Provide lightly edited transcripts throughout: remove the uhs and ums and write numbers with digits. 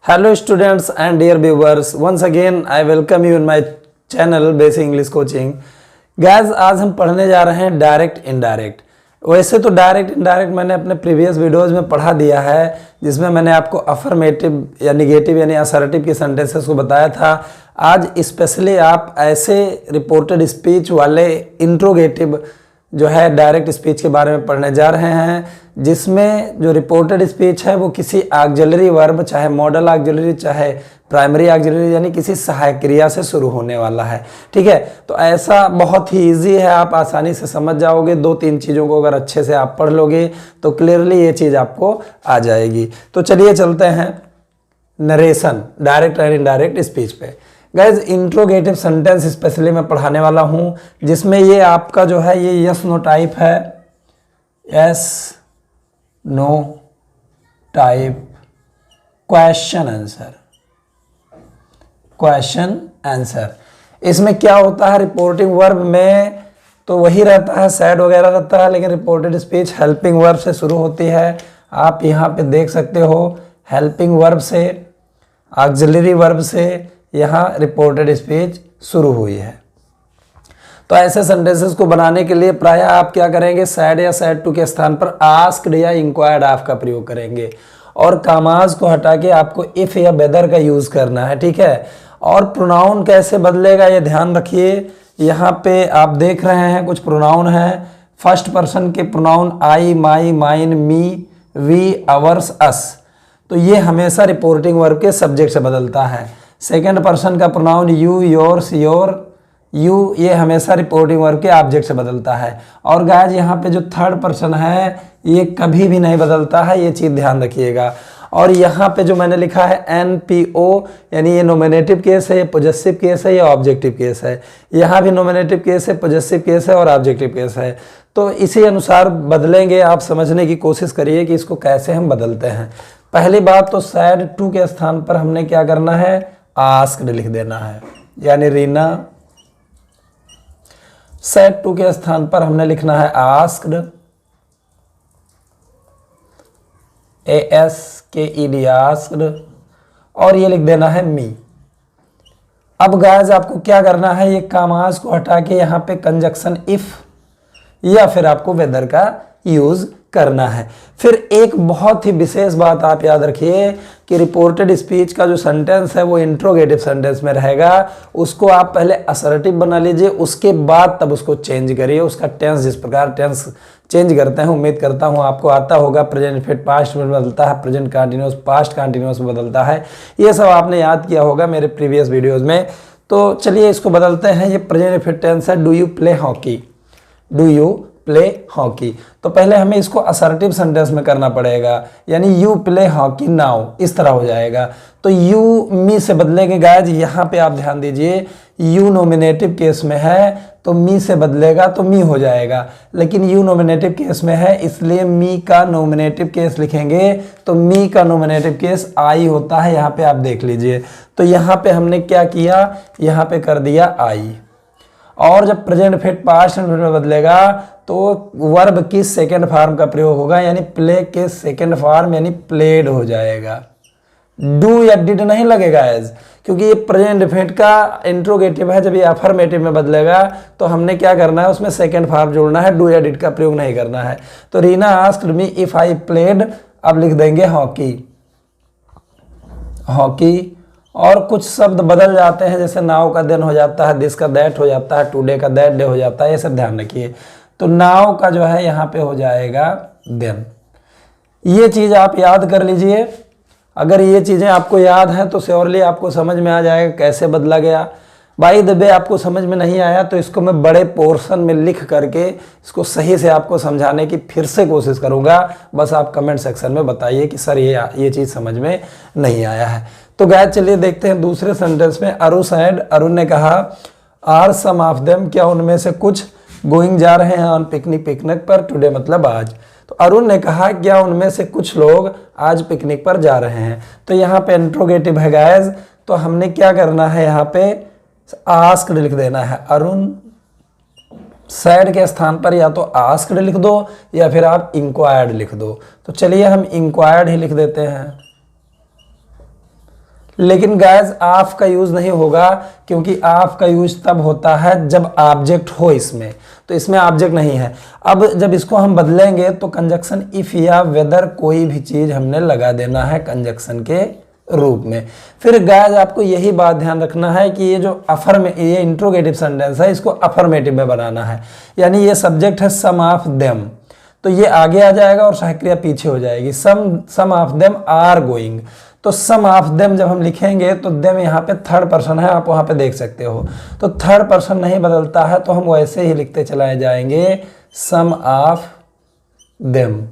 Hello students and dear viewers, once again I welcome you in my channel Basic English Coaching. Guys, आज हम पढ़ने जा रहे हैं डायरेक्ट इनडायरेक्ट। वैसे तो डायरेक्ट इनडायरेक्ट मैंने अपने प्रीवियस वीडियोस में पढ़ा दिया है, जिसमें मैंने आपको अफर्मेटिव या निगेटिव यानी असर्टिव की सेंटेंसेस को बताया था। आज स्पेशली आप ऐसे रिपोर्टेड स्पीच वाले इंट्रोगेटिव जो है डायरेक्ट स्पीच के बारे में पढ़ने जा रहे हैं, जिसमें जो रिपोर्टेड स्पीच है वो किसी ऑक्सिलरी वर्ब, चाहे मॉडल ऑक्सिलरी चाहे प्राइमरी ऑक्सिलरी, यानी किसी सहायक क्रिया से शुरू होने वाला है। ठीक है, तो ऐसा बहुत ही इजी है, आप आसानी से समझ जाओगे। दो तीन चीज़ों को अगर अच्छे से आप पढ़ लोगे तो क्लियरली ये चीज़ आपको आ जाएगी। तो चलिए चलते हैं narration direct and indirect speech पे। गाइज, इंट्रोगेटिव सेंटेंस स्पेशली मैं पढ़ाने वाला हूँ, जिसमें ये आपका जो है ये यस नो टाइप है, yes no type question answer, question answer. इसमें क्या होता है, रिपोर्टिंग वर्ब में तो वही रहता है, सैड वगैरह रहता है, लेकिन रिपोर्टेड स्पीच हेल्पिंग वर्ब से शुरू होती है। आप यहाँ पे देख सकते हो, हेल्पिंग वर्ब से, ऑक्सिलरी वर्ब से यहाँ रिपोर्टेड स्पीच शुरू हुई है। तो ऐसे सेंटेंसेस को बनाने के लिए प्रायः आप क्या करेंगे, सैड या सैड टू के स्थान पर आस्क्ड या इंक्वायर्ड ऑफ का प्रयोग करेंगे, और कामाज को हटा के आपको इफ या वेदर का यूज करना है। ठीक है, और प्रोनाउन कैसे बदलेगा ये ध्यान रखिए। यहाँ पे आप देख रहे हैं कुछ प्रोनाउन हैं। फर्स्ट पर्सन के pronoun I, my, mine, me, we, ours, us, तो ये हमेशा रिपोर्टिंग वर्ब के सब्जेक्ट से बदलता है। सेकेंड पर्सन का pronoun you, yours, your, you, ये हमेशा रिपोर्टिंग वर्ब के ऑब्जेक्ट से बदलता है। और गाइस, यहाँ पे जो थर्ड पर्सन है ये कभी भी नहीं बदलता है, ये चीज़ ध्यान रखिएगा। और यहाँ पे जो मैंने लिखा है NPO, यानी ये नोमिनेटिव केस है, ये पॉजेसिव केस है, ये ऑब्जेक्टिव केस है। यहाँ भी नोमिनेटिव केस है, पॉजेसिव केस है और ऑब्जेक्टिव केस है। तो इसी अनुसार बदलेंगे। आप समझने की कोशिश करिए कि इसको कैसे हम बदलते हैं। पहली बात तो सैड टू के स्थान पर हमने क्या करना है, आस्क्ड लिख देना है, यानी रीना। सैड टू के स्थान पर हमने लिखना है आस्क्ड, ASKED आस्क्ड, और ये लिख देना है मी। अब गाइस, आपको क्या करना है, ये कामाज को हटा के यहाँ पे कंजक्शन इफ या फिर आपको वेदर का यूज करना है। फिर एक बहुत ही विशेष बात आप याद रखिए कि रिपोर्टेड स्पीच का जो सेंटेंस है वो इंट्रोगेटिव सेंटेंस में रहेगा। उसको आप पहले असर्टिव बना लीजिए, उसके बाद तब उसको चेंज करिए। उसका टेंस, जिस प्रकार टेंस चेंज करते हैं, उम्मीद करता हूँ आपको आता होगा। प्रेजेंट इनफिनिट पास्ट में बदलता है, प्रेजेंट कंटिन्यूअस पास्ट कंटिन्यूअस में बदलता है, ये सब आपने याद किया होगा मेरे प्रीवियस वीडियोज़ में। तो चलिए इसको बदलते हैं। ये प्रेजेंट इनफिनिट टेंस है, do you play hockey, do you play hockey. तो पहले हमें इसको असर्टिव सेंटेंस में करना पड़ेगा, यानी यू प्ले हॉकी नाउ, इस तरह हो जाएगा। तो यू मी से बदलेंगे। गाइस, यहाँ पे आप ध्यान दीजिए, यू नॉमिनेटिव केस में है तो मी से बदलेगा तो मी हो जाएगा, लेकिन यू नॉमिनेटिव केस में है इसलिए मी का नॉमिनेटिव केस लिखेंगे। तो मी का नॉमिनेटिव केस आई होता है, यहाँ पे आप देख लीजिए। तो यहाँ पे हमने क्या किया, यहाँ पे कर दिया आई। और जब प्रेजेंट इनफिनिट पास्ट में बदलेगा तो वर्ब की सेकेंड फॉर्म का प्रयोग होगा, यानी प्ले के सेकेंड फॉर्म यानी प्लेड हो जाएगा। डू या डिड नहीं लगेगा एज, क्योंकि ये प्रेजेंट इनफिनिट का इंट्रोगेटिव है। जब ये अफर्मेटिव में बदलेगा तो हमने क्या करना है, उसमें सेकेंड फॉर्म जोड़ना है, डू या डिड का प्रयोग नहीं करना है। तो Reena asked me if I played, अब लिख देंगे हॉकी, हॉकी। और कुछ शब्द बदल जाते हैं, जैसे नाउ का देन हो जाता है, दिस का दैट हो जाता है, टुडे का दैट डे हो जाता है, ये सब ध्यान रखिए। तो नाउ का जो है यहाँ पे हो जाएगा देन। ये चीज़ आप याद कर लीजिए। अगर ये चीज़ें आपको याद हैं तो श्योरली आपको समझ में आ जाएगा कैसे बदला गया। बाय द वे, आपको समझ में नहीं आया तो इसको मैं बड़े पोर्शन में लिख करके इसको सही से आपको समझाने की फिर से कोशिश करूँगा। बस आप कमेंट सेक्शन में बताइए कि सर ये चीज़ समझ में नहीं आया है। तो गाइस, चलिए देखते हैं दूसरे सेंटेंस में। अरुण सैड, अरुण ने कहा, आर सम ऑफ देम, क्या उनमें से कुछ गोइंग जा रहे हैं ऑन पिकनिक, पिकनिक पर, टुडे मतलब आज। तो अरुण ने कहा क्या उनमें से कुछ लोग आज पिकनिक पर जा रहे हैं। तो यहाँ पे इंट्रोगेटिव है गाइस, तो हमने क्या करना है, यहाँ पे आस्क्ड लिख देना है। अरुण सैड के स्थान पर या तो आस्क्ड लिख दो या फिर आप इंक्वायर्ड लिख दो। तो चलिए हम इंक्वायर्ड ही लिख देते हैं। लेकिन गाइस ऑफ का यूज नहीं होगा, क्योंकि ऑफ का यूज तब होता है जब ऑब्जेक्ट हो इसमें, तो इसमें ऑब्जेक्ट नहीं है। अब जब इसको हम बदलेंगे तो कंजक्शन इफ या वेदर कोई भी चीज हमने लगा देना है कंजक्शन के रूप में। फिर गाइस आपको यही बात ध्यान रखना है कि ये जो ये इंट्रोगेटिव सेंटेंस है इसको अफर्मेटिव में बनाना है, यानी ये सब्जेक्ट है सम ऑफ देम, तो ये आगे आ जाएगा और सहायक क्रिया पीछे हो जाएगी। सम ऑफ देम आर गोइंग, तो सम ऑफ देम जब हम लिखेंगे तो देम यहाँ पे थर्ड पर्सन है, आप वहां पे देख सकते हो, तो थर्ड पर्सन नहीं बदलता है तो हम वैसे ही लिखते चलाए जाएंगे सम ऑफ देम।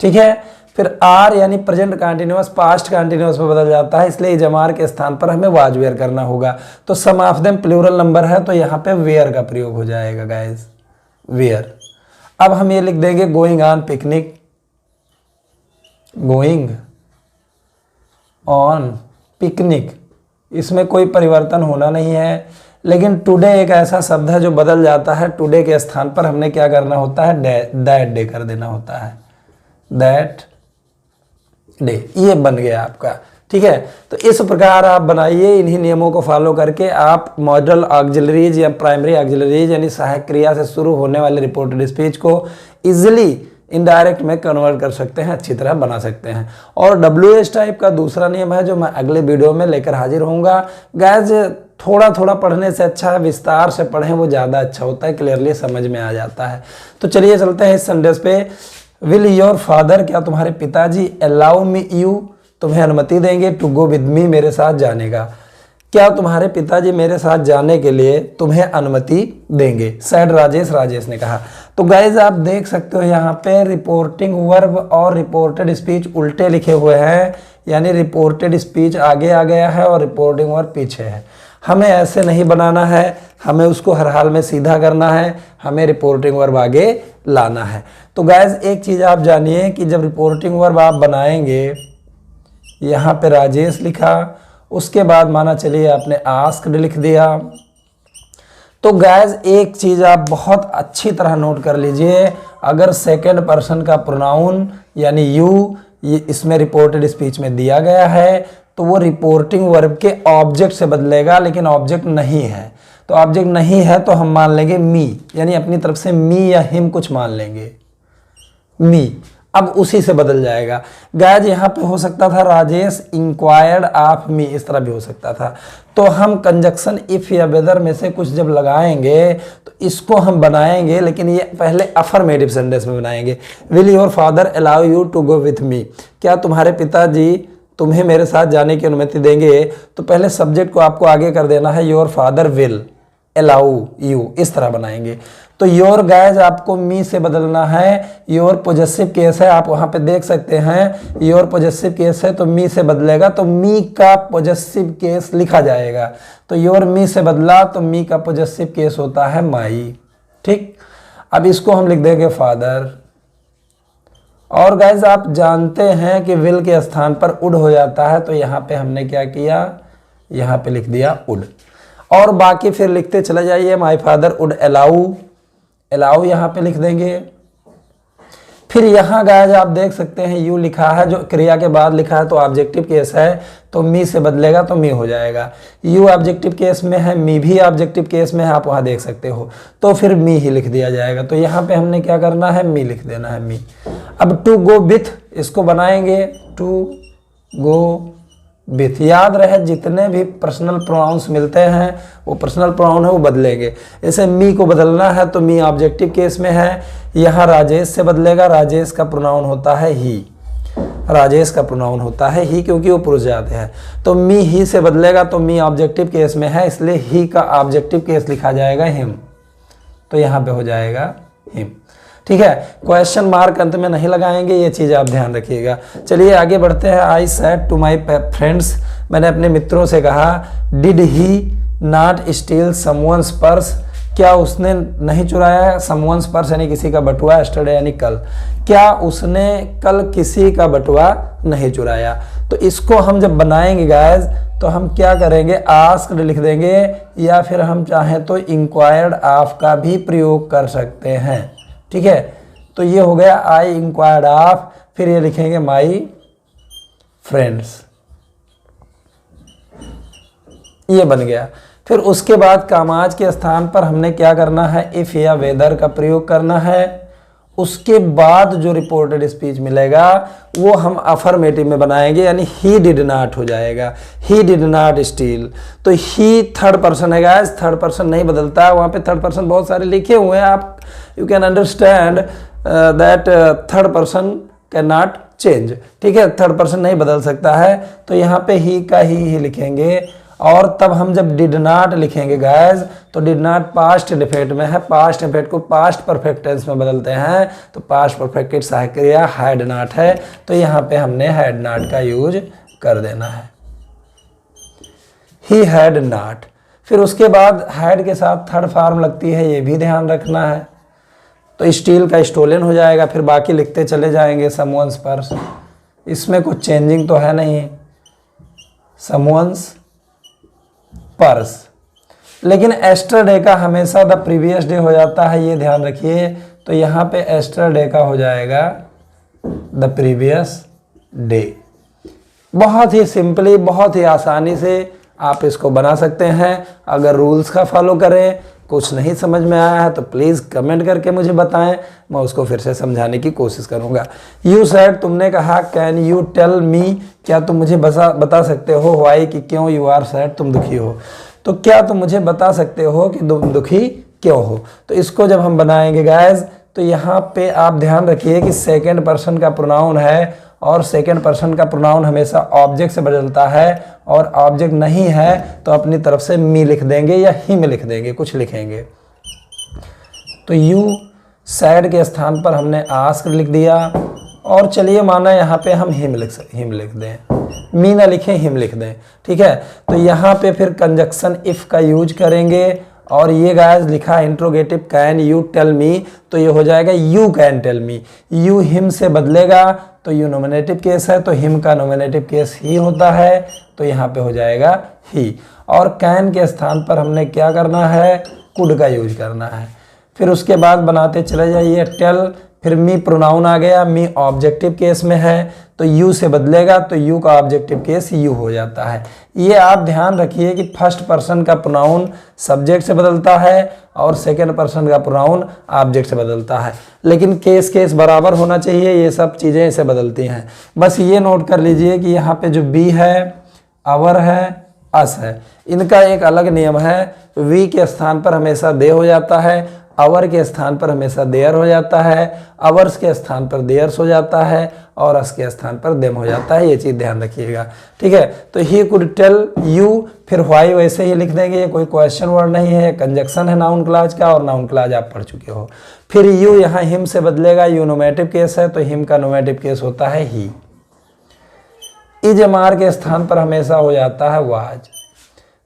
ठीक है, फिर आर यानी प्रेजेंट कंटिन्यूअस पास्ट कंटिन्यूअस में बदल जाता है, इसलिए जमार के स्थान पर हमें वाज वेयर करना होगा। तो सम ऑफ देम प्लूरल नंबर है तो यहाँ पे वेयर का प्रयोग हो जाएगा गाइस, वेयर। अब हम ये लिख देंगे going on picnic, going on picnic, इसमें कोई परिवर्तन होना नहीं है। लेकिन टुडे एक ऐसा शब्द है जो बदल जाता है, टुडे के स्थान पर हमने क्या करना होता है, दैट डे कर देना होता है, दैट डे, ये बन गया आपका। ठीक है, तो इस प्रकार आप बनाइए, इन्हीं नियमों को फॉलो करके आप मॉडल ऑक्सिलरीज या प्राइमरी ऑक्सिलरीज यानी सहायक क्रिया से शुरू होने वाले रिपोर्टेड स्पीच को इजिली इनडायरेक्ट में कन्वर्ट कर सकते हैं, अच्छी तरह बना सकते हैं। और WH टाइप का दूसरा नियम है जो मैं अगले वीडियो में लेकर हाजिर होऊंगा। गाइस थोड़ा थोड़ा पढ़ने से अच्छा है विस्तार से पढ़ें, वो ज़्यादा अच्छा होता है, क्लियरली समझ में आ जाता है। तो चलिए चलते हैं इस संदेश पे। विल योर फादर, क्या तुम्हारे पिताजी, अलाउ मी यू, तुम्हें अनुमति देंगे, टू गो विद मी, मेरे साथ जाने का, क्या तुम्हारे पिताजी मेरे साथ जाने के लिए तुम्हें अनुमति देंगे, सैड राजेश, राजेश ने कहा। तो गाइज आप देख सकते हो यहाँ पे रिपोर्टिंग वर्ब और रिपोर्टेड स्पीच उल्टे लिखे हुए हैं, यानी रिपोर्टेड स्पीच आगे आ गया है और रिपोर्टिंग वर्ब पीछे है। हमें ऐसे नहीं बनाना है, हमें उसको हर हाल में सीधा करना है, हमें रिपोर्टिंग वर्ब आगे लाना है। तो गाइज एक चीज़ आप जानिए कि जब रिपोर्टिंग वर्ब आप बनाएंगे, यहाँ पे राजेश लिखा, उसके बाद माना चलिए आपने आस्क्ड लिख दिया, तो गाइज एक चीज़ आप बहुत अच्छी तरह नोट कर लीजिए, अगर सेकंड पर्सन का प्रोनाउन यानी यू ये इसमें रिपोर्टेड स्पीच में दिया गया है तो वो रिपोर्टिंग वर्ब के ऑब्जेक्ट से बदलेगा, लेकिन ऑब्जेक्ट नहीं है, तो ऑब्जेक्ट नहीं है तो हम मान लेंगे मी, यानी अपनी तरफ से मी या हिम कुछ मान लेंगे, मी, अब उसी से बदल जाएगा। गाइज यहाँ पे हो सकता था राजेश इंक्वायर्ड ऑफ मी, इस तरह भी हो सकता था। तो हम कंजक्शन इफ या वेदर में से कुछ जब लगाएंगे तो इसको हम बनाएंगे, लेकिन ये पहले अफर्मेटिव सेंटेंस में बनाएंगे। Will your father allow you to go with me, क्या तुम्हारे पिताजी तुम्हें मेरे साथ जाने की अनुमति देंगे, तो पहले सब्जेक्ट को आपको आगे कर देना है, your father will allow you, इस तरह बनाएंगे। तो योर गाइज आपको मी से बदलना है, योर पॉजेसिव केस है, आप वहां पे देख सकते हैं योर पॉजेसिव केस है तो मी से बदलेगा, तो मी का पॉजेसिव केस लिखा जाएगा। तो योर मी से बदला तो मी का पॉजेसिव केस होता है माई। ठीक, अब इसको हम लिख देंगे फादर। और गाइज आप जानते हैं कि विल के स्थान पर उड हो जाता है, तो यहाँ पे हमने क्या किया, यहाँ पे लिख दिया उड। और बाकी फिर लिखते चले जाइए, my father would allow, allow यहाँ पे लिख देंगे। फिर यहाँ गाइस आप देख सकते हैं यू लिखा है, जो क्रिया के बाद लिखा है तो ऑब्जेक्टिव केस है, तो मी से बदलेगा तो मी हो जाएगा। यू ऑब्जेक्टिव केस में है, मी भी ऑब्जेक्टिव केस में है, आप वहाँ देख सकते हो, तो फिर मी ही लिख दिया जाएगा। तो यहाँ पे हमने क्या करना है, मी लिख देना है, मी। अब टू गो विथ इसको बनाएंगे, टू गो विथ। याद रहे जितने भी पर्सनल प्रोनाउंस मिलते हैं वो पर्सनल प्रोनाउन है वो बदलेंगे। जैसे मी को बदलना है तो मी ऑब्जेक्टिव केस में है, यहाँ राजेश से बदलेगा, राजेश का प्रोनाउन होता है ही, राजेश का प्रोनाउन होता है ही क्योंकि वो पुरुष जाते हैं। तो मी ही से बदलेगा तो मी ऑब्जेक्टिव केस में है, इसलिए ही का ऑब्जेक्टिव केस लिखा जाएगा हिम, तो यहाँ पे हो जाएगा हिम। ठीक है, क्वेश्चन मार्क अंत में नहीं लगाएंगे, ये चीज़ आप ध्यान रखिएगा। चलिए आगे बढ़ते हैं। I said to my friends, मैंने अपने मित्रों से कहा, did he not steal someone's purse, क्या उसने नहीं चुराया समवन्स पर्स यानी किसी का बटुआ, एस्टरडे यानी कल, क्या उसने कल किसी का बटुआ नहीं चुराया। तो इसको हम जब बनाएंगे गाइस तो हम क्या करेंगे, आस्क्ड लिख देंगे, या फिर हम चाहें तो इंक्वायर्ड ऑफ का भी प्रयोग कर सकते हैं। ठीक है, तो ये हो गया आई इंक्वायर्ड ऑफ, फिर ये लिखेंगे माई फ्रेंड्स। ये बन गया। फिर उसके बाद कामाज के स्थान पर हमने क्या करना है, इफ या वेदर का प्रयोग करना है। उसके बाद जो रिपोर्टेड स्पीच मिलेगा वो हम अफर्मेटिव में बनाएंगे, यानी ही डिड नॉट हो जाएगा, ही डिड नॉट स्टील। तो ही थर्ड पर्सन है गाइस, थर्ड पर्सन नहीं बदलता है, वहाँ पे थर्ड पर्सन बहुत सारे लिखे हुए हैं, आप you can understand that third person can not change, ठीक है, थर्ड पर्सन नहीं बदल सकता है। तो यहाँ पे ही का ही लिखेंगे। और तब हम जब डिड नॉट लिखेंगे गाइस, तो डिड नॉट पास्ट डिफेक्ट में है, पास्ट डिफेक्ट को पास्ट परफेक्ट टेंस में बदलते हैं, तो पास्ट परफेक्ट की सहायक क्रिया हैड नॉट है, तो यहाँ पे हमने हैड नॉट का यूज कर देना है, ही हैड नॉट। फिर उसके बाद हैड के साथ थर्ड फॉर्म लगती है, ये भी ध्यान रखना है। तो स्टील का स्टोलन हो जाएगा, फिर बाकी लिखते चले जाएंगे। समवन्स पर्स, इसमें कुछ चेंजिंग तो है नहीं, समवन्स पर्स। लेकिन एस्टरडे का हमेशा द प्रीवियस डे हो जाता है, ये ध्यान रखिए। तो यहाँ पे एस्टरडे का हो जाएगा द प्रीवियस डे। बहुत ही सिंपली, बहुत ही आसानी से आप इसको बना सकते हैं अगर रूल्स का फॉलो करें। कुछ नहीं समझ में आया है तो प्लीज़ कमेंट करके मुझे बताएं, मैं उसको फिर से समझाने की कोशिश करूंगा। यू सेड, तुमने कहा, कैन यू टेल मी, क्या तुम मुझे बता सकते हो, वाई कि क्यों, यू आर सैड, तुम दुखी हो। तो क्या तुम मुझे बता सकते हो कि तुम दुखी क्यों हो। तो इसको जब हम बनाएंगे गाइज, तो यहाँ पे आप ध्यान रखिए कि सेकेंड पर्सन का प्रोनाउन है, और सेकेंड पर्सन का प्रोनाउन हमेशा ऑब्जेक्ट से बदलता है, और ऑब्जेक्ट नहीं है तो अपनी तरफ से मी लिख देंगे या हिम लिख देंगे, कुछ लिखेंगे। तो यू सैड के स्थान पर हमने आस्क लिख दिया, और चलिए माना यहाँ पे हम हिम लिख दें, मी ना लिखें, हिम लिख दें, ठीक है। तो यहाँ पे फिर कंजक्शन इफ का यूज करेंगे, और ये गाइस लिखा interrogative can you tell me, तो ये हो जाएगा you can tell me. You him से बदलेगा तो यू नॉमिनेटिव केस है, तो हिम का नॉमिनेटिव केस ही होता है, तो यहाँ पे हो जाएगा ही। और कैन के स्थान पर हमने क्या करना है, कुड का यूज करना है। फिर उसके बाद बनाते चले जाइए टेल, फिर मी प्रोनाउन आ गया, मी ऑब्जेक्टिव केस में है, तो यू से बदलेगा तो यू का ऑब्जेक्टिव केस यू हो जाता है। ये आप ध्यान रखिए कि फर्स्ट पर्सन का प्रोनाउन सब्जेक्ट से बदलता है, और सेकेंड पर्सन का प्रोनाउन ऑब्जेक्ट से बदलता है, लेकिन केस बराबर होना चाहिए, ये सब चीज़ें इसे बदलती हैं। बस ये नोट कर लीजिए कि यहाँ पे जो बी है, आवर है, अस है, इनका एक अलग नियम है। वी के स्थान पर हमेशा दे हो जाता है, आवर के स्थान पर हमेशा देयर हो जाता है, आवर्स के स्थान पर देयर्स हो जाता है, और अस के स्थान पर देम हो जाता है। ये चीज़ ध्यान रखिएगा, ठीक है। तो ही कुड टेल यू, फिर व्हाई वैसे ही लिख देंगे, ये कोई क्वेश्चन वर्ड नहीं है, कंजक्शन है नाउन क्लॉज का, और नाउन क्लॉज आप पढ़ चुके हो। फिर यू यहाँ हिम से बदलेगा, यू नोमेटिव केस है, तो हिम का नोमेटिव केस होता है ही। इज मार के स्थान पर हमेशा हो जाता है वाज,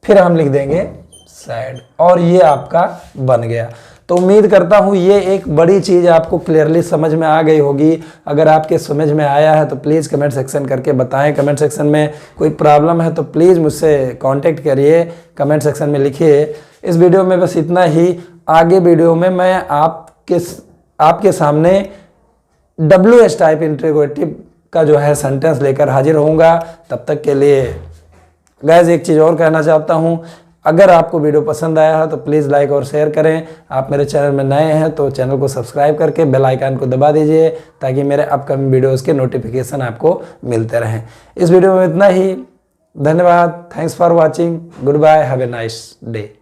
फिर हम लिख देंगे सैड, और ये आपका बन गया। तो उम्मीद करता हूँ ये एक बड़ी चीज़ आपको क्लियरली समझ में आ गई होगी। अगर आपके समझ में आया है तो प्लीज़ कमेंट सेक्शन करके बताएं। कमेंट सेक्शन में कोई प्रॉब्लम है तो प्लीज़ मुझसे कांटेक्ट करिए, कमेंट सेक्शन में लिखिए। इस वीडियो में बस इतना ही। आगे वीडियो में मैं आपके सामने WH टाइप इंट्रोगेटिव का जो है सेंटेंस लेकर हाजिर होऊंगा। तब तक के लिए गाइस एक चीज़ और कहना चाहता हूँ, अगर आपको वीडियो पसंद आया है तो प्लीज़ लाइक और शेयर करें। आप मेरे चैनल में नए हैं तो चैनल को सब्सक्राइब करके बेल आइकन को दबा दीजिए, ताकि मेरे अपकमिंग वीडियोज़ के नोटिफिकेशन आपको मिलते रहें। इस वीडियो में इतना ही। धन्यवाद। Thanks for watching. Goodbye. Have a nice day.